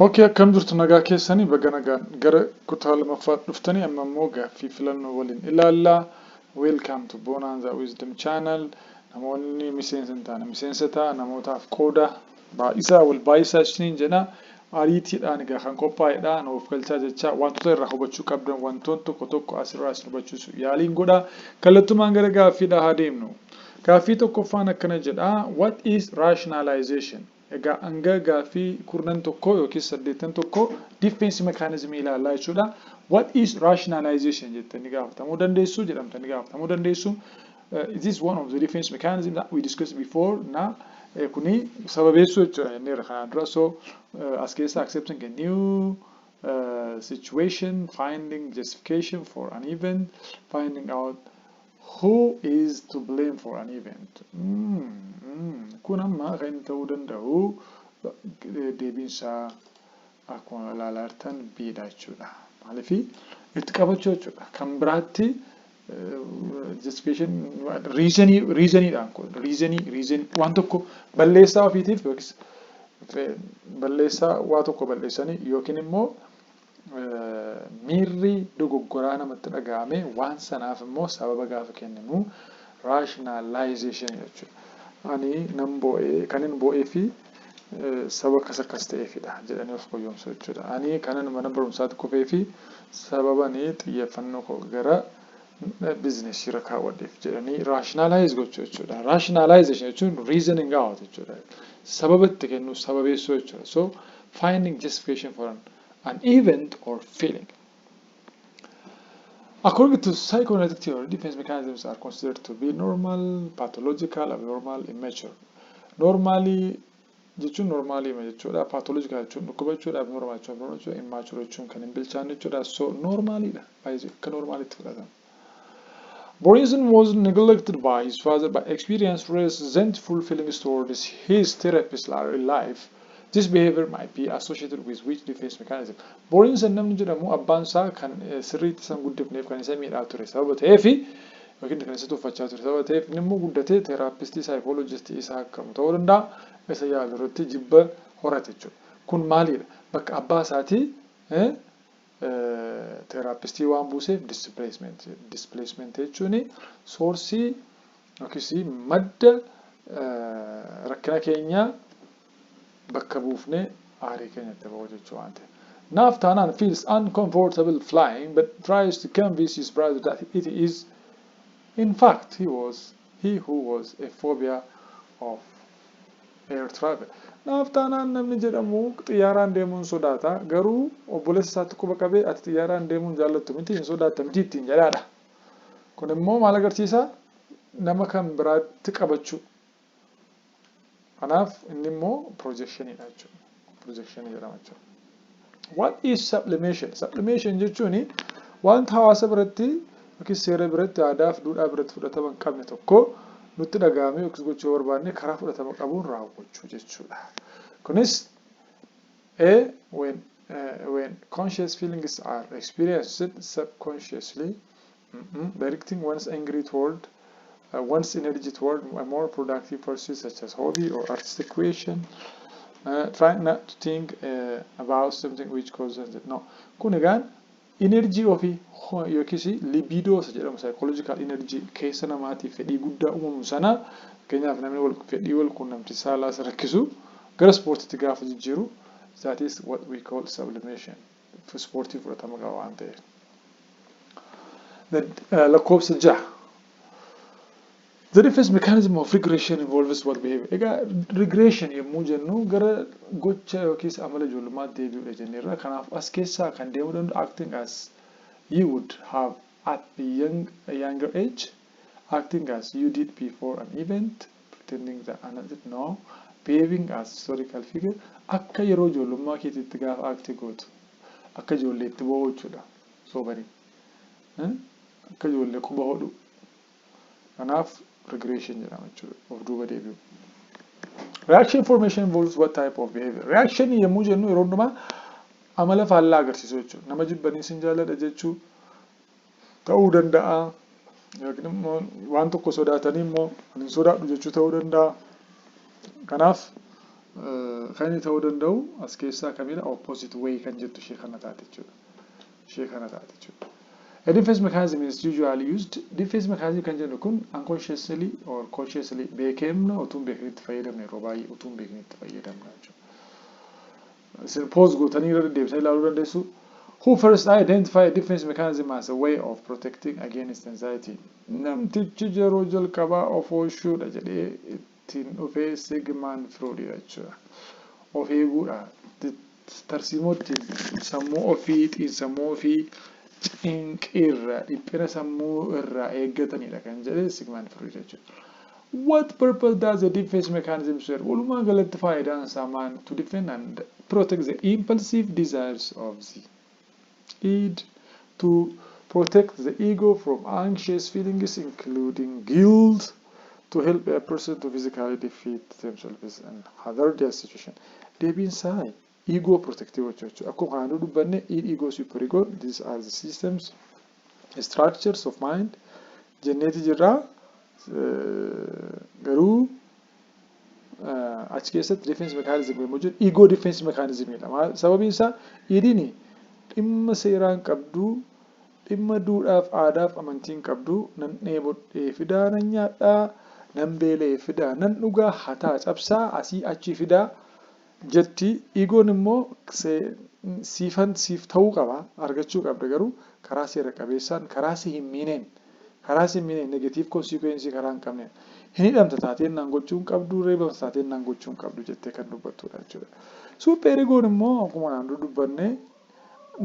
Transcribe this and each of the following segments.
Okay, akkam jirtu nagaa keessanii baga nagaan gara kutaa lammaffaa dhuftanii amma immoo gaaffii filannoo waliin ilaallaa. Welcome to Bonanza Wisdom Channel. Namoonni miseensa hin taane miseensa ta'a, namootaaf qooda baay'isaa wal baay'isaa isiniin jedha. Ariitiidhaan egaa kan qophaa'edha. Nuuf galchaa jecha wantoota irraa hubachuu qabdan wantoota tokko tokko asirraa isin hubachiisu yaaliin godha. Kallattumaan gara gaaffiidhaa haa deemnu. Gaaffii tokkoffaan akkana jedha. What is rationalization? Egaa hanga gaaffii kurnan tokko yookiin 81 defense mechanism ilaallaa jechuudha. What is rationalization jettanii gaafatamuu dandeessu jedhamtanii gaafatamuu dandeessu. It is one of the defense mechanisms that we discussed before. Kuni sababeessuu jechuudha jenneerra kanaan dura. So as keessa accepting a new situation, finding justification for an event, finding out who is to blame for an event. Kun amma kan ta'uu danda'u deebiinsaa akkuma ilaalartan biidha jechuudha. Maaliif itti qabachuu jechuudha. Kan biraatti justification reasoniidhaan reason waan tokko balleessaa ofiitiif yookiis balleessaa waa tokko balleessanii yookiin immoo miirri dogoggoraa namatti dhaga'ame waan sanaaf immoo sababa gaafa kennamu rationalization jechuudha. Ani nan bo'ee kan hin bo'ee fi sababa akkas ta'eefidha jedhanii of qoyyomsu jechuudha. Ani kanan mana barumsaatti kufee fi sababanii xiyyeeffannoo koo gara biizinesii irra kaawwadheef jedhanii rationalize gochuu jechuudha. Rationalization jechuun reasoning out jechuudha. Sababa itti kennu sababeessuu jechuudha. So finding justification for an event or feeling. According to psychoanalytic theory, defense mechanisms are considered to be normal, pathological, abnormal, immature. Normally, jechuun normally jechuudha. Pathological jechuun dhukkuba jechuudha. Abnormal jechuun immature jechuun kan hin bilchaanne jechuudha. So normalidha. Baay'ee akka normalitti fudhatama. Borinson was neglected by his father but experienced resentful feelings towards his therapist in life. This behavior might be associated with which defense mechanism? Borinson namni jedhamu abbaan isaa kan sirriitti isaan guddifneef kan isa miidhaa ture sababa ta'eef yookiin kan isa tuffachaa ture sababa ta'eef inni immoo guddatee teeraapistii saayikoolojistii isaa akkam ta'uu danda'a isa yaalu irratti jibba horate jechuudha. Kun maalidha? Bakka abbaa isaatii teeraapistii waan buuseef displacement jechuun soorsii yookiin madda rakkina keenyaa bakka buufnee aarii keenyatti ba'uu jechuu waan ta'eef. Naftanan feels uncomfortable flying but tries to convince his brother that it is in fact he who was a phobia of air travel. Naftanan namni jedhamu xiyyaaraan deemuun sodaata garuu obboleessa isaatti quba qabee ati xiyyaaraan deemuun jaallattu miti hin sodaatta miti ittiin jedhaadha. Kun immoo maal agarsiisa? Nama kan biraatti qabachuu. Kanaaf inni immoo projectionidha jechuudha. Projectionii jedhama jechuudha. What is sublimation? Sublimation jechuun wanta hawaasa biratti yookiin seera biratti aadaa fi duudhaa biratti fudhatama hin qabne tokko nutti dhaga'amee yookiin gochuu barbaanne karaa fudhatama qabuun raawwachuu jechuudha. Kunis when conscious feelings are experienced subconsciously, directing one's angry toward one's energy toward a more productive pursuit such as hobby or artistic creation, trying not to think about something which causes it. No. Kun egaan energy ofii yookiin libido jedhamu psychological energy keessa namaatiif fedhii guddaa uumamu sana fakkeenyaaf namni fedhii wal quunnamtii saalaas rakkisu gara ispoortiitti gaafa jijjiiru that is what we call sublimation. Ispoortii fudhatama qaba waan ta'eef. Lakkoofsa 6. The defense mechanism of regression involves what behavior? Egaa regression yommuu jennu gara gocha yookiis amala ijoollummaatti deebi'uudha jenneerra. Kanaaf as keessaa kan deemuu danda'u acting as you would have at a younger age, acting as you did before an event, pretending that another no, behaving as historical figure, akka yeroo ijoollummaa keetiitti gaafa acti gootu, akka ijoolleetti bo'oo jechuudha. Soobanii. Akka ijoollee quba hodhu. Kanaaf regression jedhama jechuudha. Of duuba deebi'u. Reaction formation involves what type of behavior? Reaction yommuu jennu yeroo hundumaa amala faallaa agarsiisu jechuudha. Nama jibbanii sin jaalladha jechuu ta'uu danda'a. Yookiin immoo waan tokko sodaatanii immoo hin sodaadhu jechuu ta'uu danda'a. Kanaaf kan inni ta'uu danda'u as keessaa kamidha opposite way kan jettu ishee kana taate jechuudha. Ishee kana taate jechuudha. A defense mechanism is usually used. Defense mechanism kan jennu kun unconsciously or consciously beekemna utuun beekni itti fayyadamne yeroo baay'ee utuun beekni itti fayyadamna jechuudha. Isin pause gootanii irra deebisanii ilaaluu dandeessu. Who first identified defense mechanism as a way of protecting against anxiety? Namtichi yeroo jalqabaa of oolchuudha jedhee ittiin dhufee Sigmund Freud jechuudha. Of eeguudha. Tarsiimoo ittiin sammuu ofii xiinsammuu ofii xinqirra dhiphina sammuu irraa eeggatanidha kan jedhe Sigmund Freud jechuudha. What purpose does a defense mechanism serve? Walumaa galatti faayidaan isaa maal? To defend and protect the impulsive desires of the id, to protect the ego from anxious feelings including guilt, to help a person to physically defeat themselves in hazardous situation. Deebiin isaa ego protective jechuudha. Akkuma kanaan dubbanne ego super ego, these are the systems, structures of mind jenneeti jirra. Garuu achi keessatti defense mechanism yommuu jennu ego defense mechanismidha. Sababiin isaa idini dhimma seeraan qabdu, dhimma duudhaaf aadaaf amantiin qabdu, nan dheebodhee fidaa nan nyaadhaa, nan beelee fidaa nan dhugaa, hataa cabsaa asii achi fidaa jetti. Egoon immoo siif ta'uu qaba, argachuu qabda garuu karaa seera qabeessaan, karaa si hin miineen negative consequence karaa hin qabneen. Hin hidhamta taateen naan gochuu hin qabdu, reebamta taateen naan gochuu hin qabdu jettee kan dubbattudha jechuudha. Super egoon immoo akkuma naan dubbanne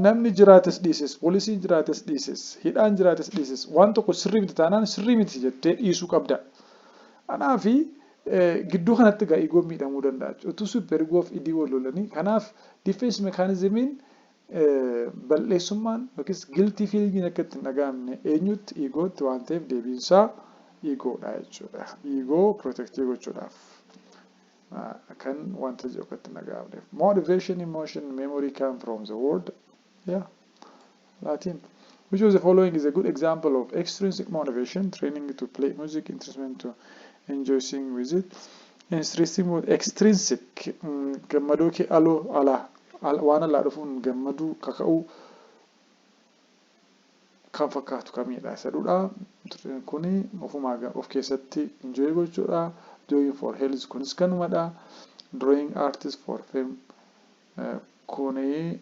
namni jiraates dhiises, poolisiin jiraates dhiises, hidhaan jiraates dhiises, waan tokko sirrii miti taanaan sirrii miti jettee dhiisuu qabda. Kanaafi gidduu kanatti egaa egoon miidhamuu danda'a. Utuu super egoof idii wal lolanii. Kanaaf defense mechanismiin balleessummaan yookiis guilty feeling akka itti hin dhaga'amne eenyutti egootti waan ta'eef deebiinsaa egoodha jechuudha. Egoo protective gochuudhaaf kan wanta jiru akka itti hin dhaga'amneef. Motivation, emotion, memory come from the word Latin. Which of the following is a good example of extrinsic motivation? Training to play music, instrument to enjoy singing with it. Extrinsic gammaduu kee alaa waan alaa dhufuun gammaduu kaka'uu kan fakkaatu kamidha isa dhuudha. Kuni ofumaa of keessatti enjoy gochuudha. Doing for health kunis kanumadha. Drawing artist for fame kuni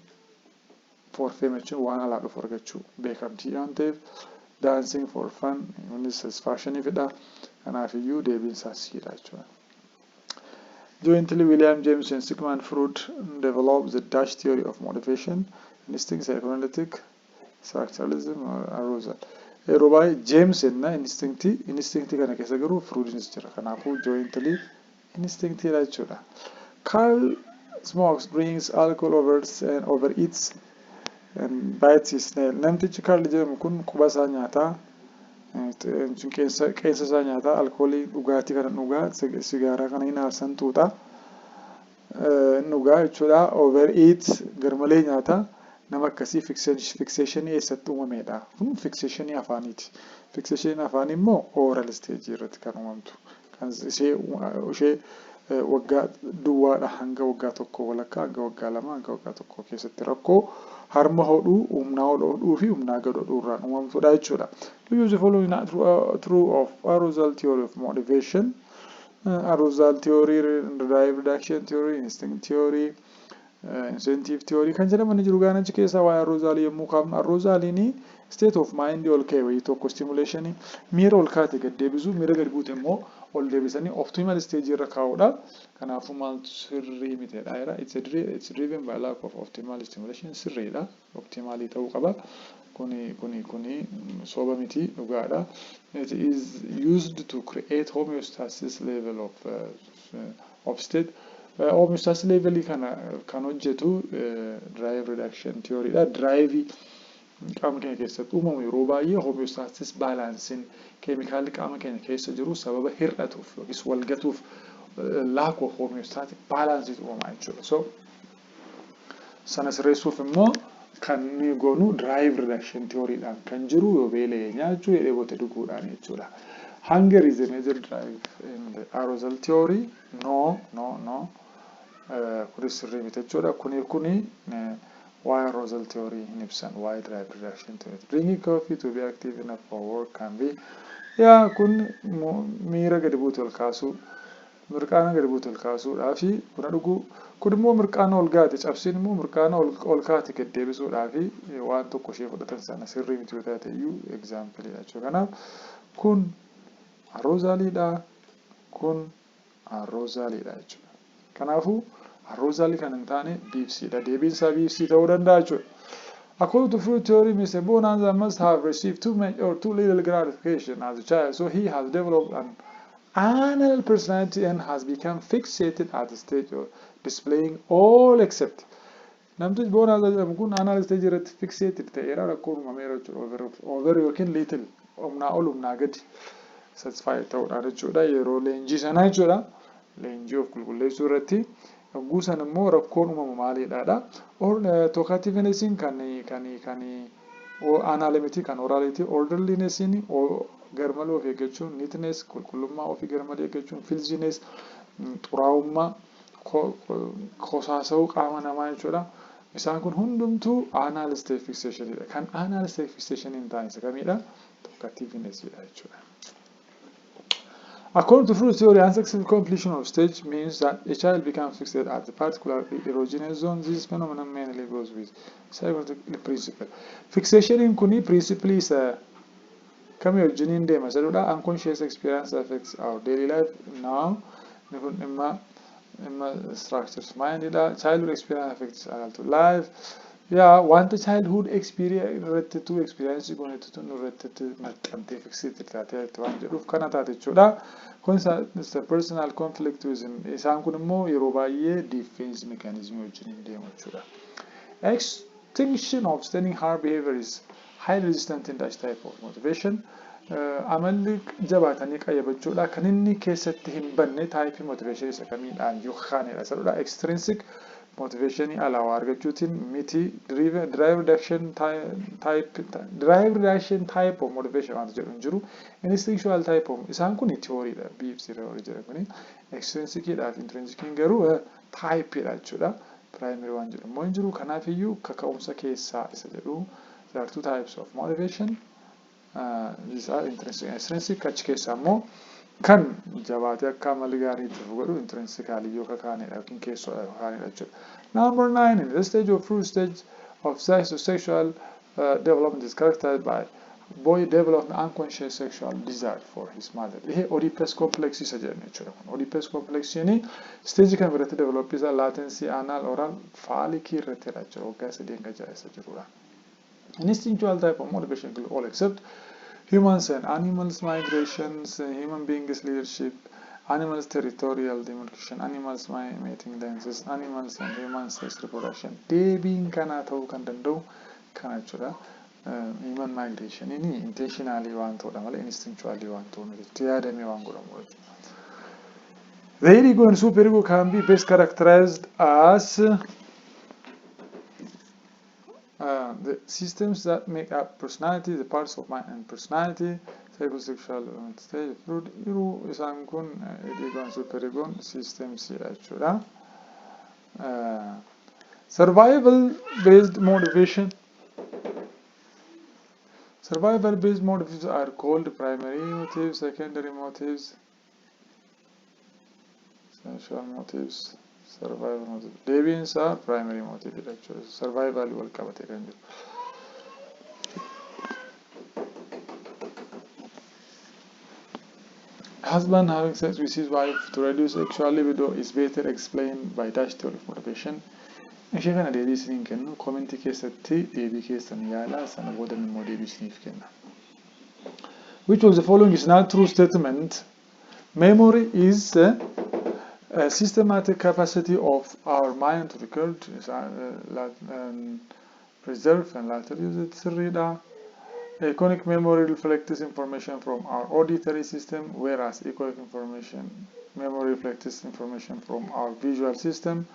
for fame jechuun waan alaa dhufu argachuu beekamtii waan ta'eef. Dancing for fun kunis fashioniifidha. Kanaafiyyuu deebiin isaas siidha jechuudha. Jointly, William James and Sigmund Freud developed the Dutch theory of motivation, instinct, psychoanalytic, structuralism, or arousal. Yeroo baay'ee James enna instinctii kana keessa garuu Freudnis jira. Kanaafuu jointly instinctiidha jechuudha. Carl smokes, drinks alcohol, overeats and bites his nail. Namtichi Carl jedhamu kun quba isaa nyaataa, qeensa isaa nyaataa, alkoolii dhugaatii kana dhugaa, sigaaraa kana hin aarsan tuuta dhugaa jechuudha. Overeat garmalee nyaataa. Nama akkasii fixationii eessatti uumamedha. Kun fixationii afaaniiti. Fixationii afaanii immoo oral stage irratti kan uumamtu. Kan ishee waggaa duwwaadha hanga waggaa tokko walakkaa, hanga waggaa lama, hanga waggaa tokko keessatti rakkoo harma hodhuu, humnaa ol hodhuu fi humnaa gad hodhuu irraan uumamtudha jechuudha. We use the following true of arousal theory of motivation. Arousal theory, drive reduction theory, instinct theory, incentive theory kan jedhaman jiru gaanachi keessaa waa'ee arousal yommuu kaafnu arousaliin state of mind ol ka'e wayii tokko stimulation miira ol kaate gad deebisu, miira gad buute immoo ol deebisanii optimal stage irra kaa'uudha. Kanaafuu maaltu sirrii miteedha jira. It's driven by lack of optimal stimulation. Sirriidha. Optimaalii ta'uu qaba. Kuni soba miti dhugaadha. It is used to create homeostasis level of state. Homeostasis level kan hojjetu drive reduction theory dha. Drive qaama keenya keessatti uumamu yeroo baay'ee homeostasis balansiin keemikaalli qaama keenya keessa jiru sababa hir'atuuf yookiis walgatuuf lack of homeostatic balance uumamaa jechuudha. So sana sirreessuuf immoo kan ni goonu drive reduction theory dhaan kan jiru yoo beelee nyaachuu dheebote dhuguudhaan jechuudha. Hunger is a major drive in the arousal theory. No. kunis sirrii miti jechuudha. Kuni why Rosal theory hin ibsan, why drive reaction theory. Drinking coffee to be active enough for work can be kun miira gadi buutu ol kaasuu, mirqaana gadi buutu ol kaasuudhaa fi buna dhuguu. Kun immoo mirqaana ol gaate, cabsiin immoo mirqaana ol kaate gad deebisuudhaa fi waan tokko ishee fudhatan sana sirrii miti yoo taate iyyuu egzaampiliidha jechuudha. Kanaaf kun arroozaliidha, kun arroozaliidha jechuudha. Kanaafuu arroozalii kan hin taane biifsiidha. Deebiin isaa biifsii ta'uu danda'a jechuudha. According to fruit theory, Mr. Bonanza must have received too much or too little gratification as a child, so he has developed an anal personality and has become fixated at the stage of displaying all except. Namtichi Bonanza jedhamu kun anal stage irratti fixated ta'eera, rakkoo uumameera jechuudha. Over yookiin little humnaa ol humnaa gadi satisfied ta'uudhaan jechuudha. Yeroo leenjii sana jechuudha. Leenjii of qulqulleessuu irratti. Guusan immoo rakkoon uumamu maaliidha? Talkativeness kan analemiti kan orality, orderliness garmalee of eeggachuun, neatness qulqullummaa ofii garmalee eeggachuun, filziness xuraa'ummaa, kosaasa'uu qaama namaa jechuudha. Isaan kun hundumtuu anal state fixationidha. Kan anal state fixation hin taane isa kamidha? Talkativeness jechuudha. According to fruit theory, unsuccessful completion of stage means that a child becomes fixated at a particular erogenous zone. This phenomenon mainly goes with psychological principle. Fixation in kuni principle is a kami wajjiniin deema jedhudha. Unconscious experience affects our daily life now. Structures mind childhood experience affects adult life. Wanta childhood experience related to experience going to related to maxxantee fixated taatee waan jedhuuf kana taate jechuudha. Kun isa personal conflict isaan kun immoo yeroo baay'ee defense mechanism wajjin deemu jechuudha. Extinction of standing hard behavior is highly resistant in that type of motivation. Amalli jabaatanii qayyabachuudha. Kan inni keessatti hin banne type motivation isa kamiidhaan yookaanidha jedhudha. Extrinsic motivation alawaa argachuutiin miti drive reduction type of motivation waan jedhu hin jiru. Instinctual type of isaan kun theoryidha. BFC theory jedha kuni. Extrinsicidhaaf intrinsiciin garuu typeidha jechuudha. Primary waan jedhu immoo hin jiru. Kanaaf iyyuu kaka'umsa keessaa isa jedhu there are two types of motivation. These are intrinsic and extrinsic. Achi keessaa immoo kan jabaatee akka amalli gaarii itti godhu intrinsically yoo kakaanidha yookiin keessoo kakaanidha jechuudha. Number 9, in the stage of fruit stage of sexual development is characterized by boy developing unconscious sexual desire for his mother. This Oedipus complex isa jedhama jechuudha. Oedipus complex ni stage kan biratti develop isa latency anal oral phallic irrattidha jechuudha. Waggaa 3 hanga 6 isa jirudha. Instinctual type of motivation include all except humans and animals migrations, human beings leadership, animals territorial demarcation, animals mating dances, animals and human sex reproduction. Deebiin kana ta'uu kan danda'u kana jechuudha. Human migration ini intentionally waan ta'udha malee instinctually waan ta'u miti yaadamee waan godhamu. The ego and superego can be best characterized as the systems that make up personality, the parts of mind and personality, psychosexual stage, fruit, isaan kun ego and superego systems jechuudha. Survival based motivation. Survival based motives are called primary motives, secondary motives, essential motives. Survival motive. Deebiins are primary motive actually. Survival wal qabate kan jiru. Husband having sex with his wife to reduce sexual libido is better explained by dash theory of motivation. Ishee kana deebii isiniin kennu commenti keessatti deebii keessan yaala sana booda immoo deebii isiniif kenna. Which of the following is not true statement? Memory is a systematic capacity of our mind to record, preserve and later use it. Iconic memory reflects information from our auditory system, whereas iconic memory reflects information from our visual system.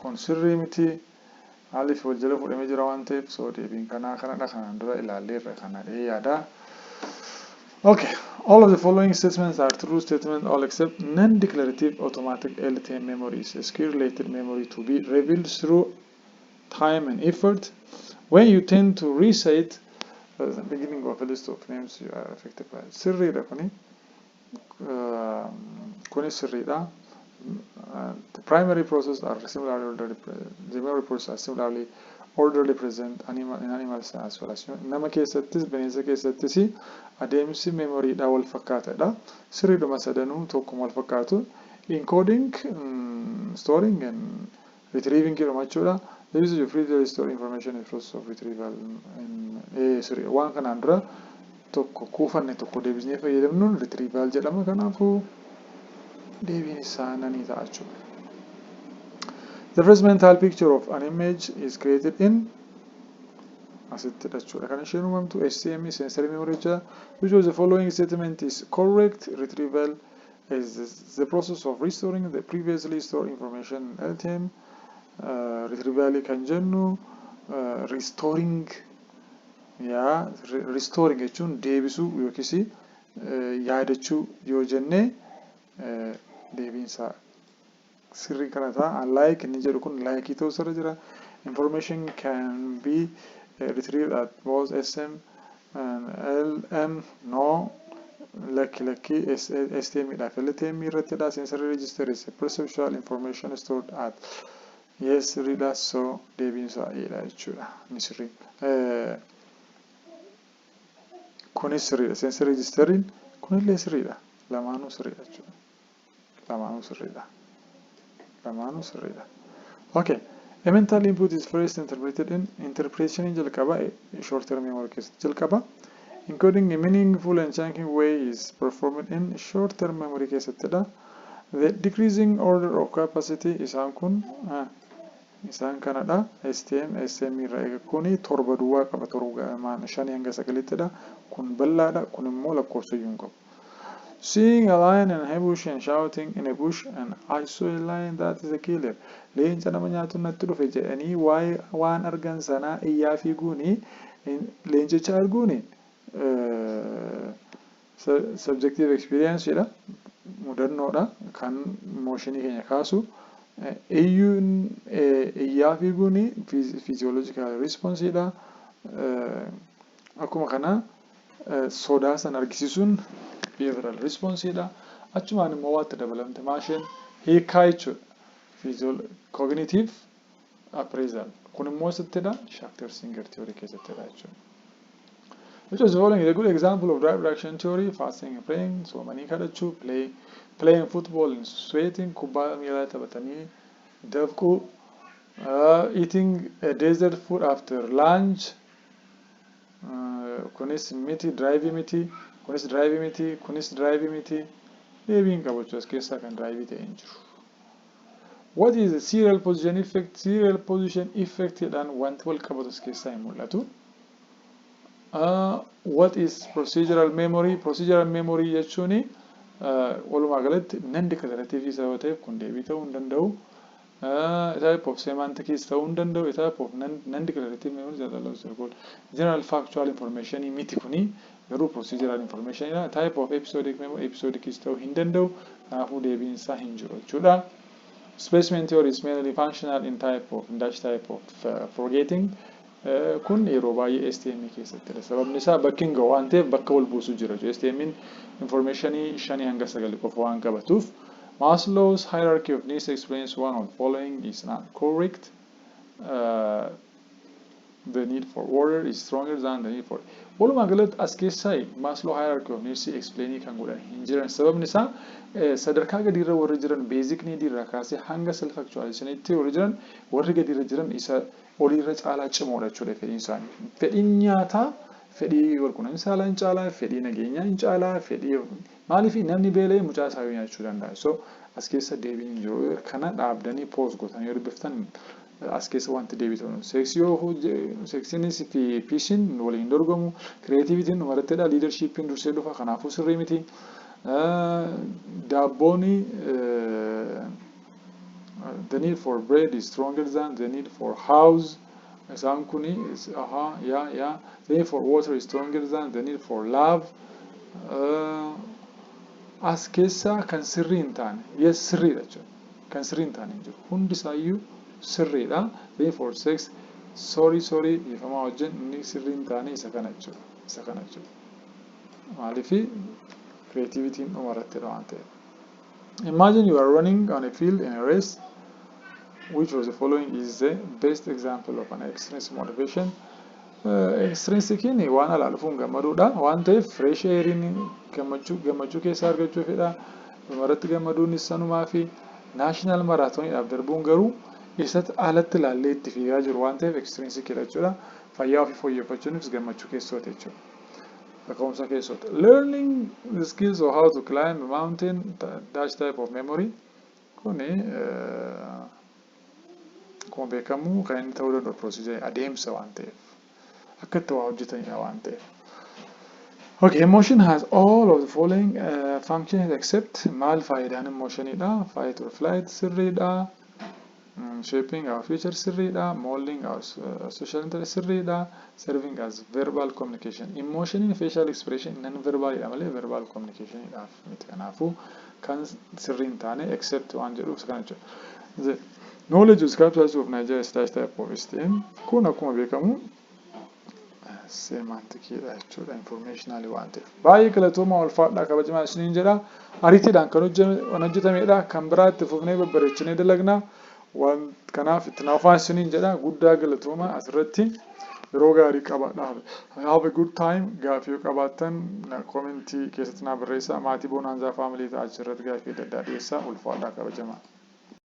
Considerimity, alif wajjala fudhamee jira waan ta'eef soo deebiin kanaa kanadha kanaan dura ilaalleerra kana yada. Okay, all of the following statements are true statements, all except non-declarative automatic LTM memory is a SQL-related memory to be revealed through time and effort. When you tend to recite the beginning of a list of names you are affected by. Sirriidha kuni sirriidha. The primary process are similarly orderly. The memory process are similarly orderly present in animals as well as nama keessattis bineensa keessattis adeemsi memoryidha wal fakkaataadha. Sirriidhuma sadanuu tokkuma wal fakkaatu. Encoding, storing and retrieving jedhama jechuudha. The usage of readily stored information is process of retrieval waan kanaan dura tokko kuufanne tokko deebisnee fayyadamnuun retrieval jedhama. Kanaafuu deebiin isaa nanii ta'a jechuudha. The first mental picture of an image is created in asitti jechuudha. Kan isheen uumamtu STM sensory memory jechuudha. Which of the following statement is correct? Retrieval is the process of restoring the previously stored information in LTM. Retrieval kan jennu restoring restoring jechuun deebisuu yookiis yaadachuu yoo jenne deebiin isaa sirrii kana ta'a. Unlike inni jedhu kun like ta'uu irra jira. Information can be retrieved at both SM and LM. No. Lucky STM dhaaf LTM irrattidha. Sensory register is a perceptual information stored at. Yes, sirriidha. So deebiin isaa dha jechuudha. Ni sirrii. Kunis sirriidha. Sensory registerin kunillee sirriidha. Lamaanuu sirriidha jechuudha. Lamaanuu sirriidha. Okay. A mental input is first interpreted in interpretation jalqaba short-term memory keessatti jalqaba. Encoding a meaningful and chunky way is performed in short-term memory keessattidha. The decreasing order of capacity isaan kun isaan kanadha. STM irra eega kuni torba duwwaa qaba. Torba shanii hanga sagalittidha. Kun bal'aadha. Kun immoo lakkoofsayyuu hin qabu. Seeing a lion in a bush and shouting in a bush and I saw a lion that is a killer. Leenca nama nyaatu natti dhufe jedhanii waan argan sanaa iyyaa fiiguuni leencicha arguuni subjective experience jedha. Mudannoodha kan mooshinii keenya kaasu. Iyyuun iyyaa fiiguuni physiological response jedha. Akkuma kana sodaa san argisiisuun behavioral response jedha. Achumaan immoo waatti dabalamte maashin hiikaa jechuudha. Cognitive appraisal. Kun immoo sittidha. Shachter-Singer theory keessattidha jechuudha. Which was following is a good example of drive action theory, fasting and praying, so many kadachuu, playing football and sweating, kubbaa miilaa taphatanii dafquu, eating a dessert food after lunch, kunis miti, drive miti, kunis drive miti, kunis drive miti, deebiin qabachuu as keessaa kan drive ta'e hin jiru. What is the serial position effect? Serial position effect jedhaan wanti wal qabatu as keessaa hin mul'atu. What is procedural memory? Procedural memory jechuun walumaa galatti non-declarative sababa ta'eef kun deebii ta'uu hin danda'u. Type of semantics ta'uu hin danda'u. Type of non-declarative memory that allows to record general factual information miti kuni garuu procedural information dha. Type of episodic memory episodic ta'uu hin danda'u. Kanaafuu deebiin isaa hin jiru jechuudha. Specimen theory is mainly functional in dash type of forgetting. Kun yeroo baay'ee STM keessattidha. Sababni isaa bakki hin ga'u waan ta'eef bakka wal buusu jira. STM'n informationii 5 hanga 9 qofa waan qabatuuf. Maslow's hierarchy of needs explains one of the following is not correct. The need for order is stronger than the need for. Walumaa galatti as keessaa Maslow hierarchy of needs explainii kan godhan hin jiran. Sababni isaa sadarkaa gadiirra warri jiran basic need irraa kaasee hanga self actualizationitti warri jiran warri gadiirra jiran isa oliirra caalaa cimoodha jechuudha fedhiin isaanii. Fedhiin nyaataa, fedhii walqunnamtii saalaa hin caalaa, fedhii nageenyaa hin caalaa, fedhii maaliif namni beela'ee mucaa isaa nyaachuu danda'a. So as keessa deebiin hin jiru. Kana dhaabdanii pause gootanii yoo dubbiftan as keessa wanti deebii ta'u. Seksiinis fi piisiin waliin dorgomu. Creativitiin dhumarrattidha. Leadershippiin dursee dhufa. Kanaafuu sirrii miti. Daabbooni the need for bread is stronger than the need for house. The need for water is stronger than the need for love. As keessaa kan sirrii hin taane, yes sirriidha jechuudha. Kan sirrii hin taane hin jiru. Hundi isaayyuu sirriidha. Therefore sex sorry dhiifamaa wajjin inni sirrii hin taane isa kana jechuudha. Isa kana jechuudha. Maaliifi creativity'n dhuma irrattidha waan ta'eef. Imagine you are running on a field in a race. Which was the following is the best example of an extrinsic motivation. Extrinsic waan alaa dhufuun gammaduudha. Waan ta'eef fresh airiin gammachuu keessaa argachuufidha. Dhumarratti gammaduunis sanumaa fi naashinaal maraatooniidhaaf darbuun garuu eessatti alatti ilaallee itti fiigaa jiru waan ta'eef extrinsic jechuudha. Fayyaa ofii fooyyeffachuunis gammachuu keessooti jechuudha. Kaka'umsa keessoota. Learning the skills of how to climb a mountain, that type of memory. Kuni akkuma beekamu kan inni ta'uu danda'u procedure adeemsa waan ta'eef. Akka itti waa hojjetanidha waan ta'eef. Okay, emotion has all of the following functions except maal faayidaan emotionidha. Fight or flight sirriidha. Shaping our future sirriidha. Molding our social interest sirriidha. Serving as verbal communication. Emotion facial expression non-verbal malee verbal communication idhaaf miti. Kanaafuu kan sirrii hin taane except waan jedhuuf kana jechuudha. Knowledge is characteristic of Nigeria type of esteem. Kun akkuma beekamu semantikiidha jechuudha. Informationally waan ta'eef. Baay'ee galatooma ulfaadhaa kabajamaa isiniin jedha. Ariitiidhaan kan hojjetamedha. Kan biraatti fufnee babbareechinee dalagna. Waan kanaaf itti naafaan isiniin jedha. Guddaa galatooma asirratti yeroo gaarii qabaadhaa. Have a good time. Gaaffii yoo qabaattan commentii keessatti naa barreessaa. Maatii Bonaanzaa Faamilii ta'aa achirratti gaaffii adda addaa dhiyeessaa. Ulfaadhaa kabajamaa.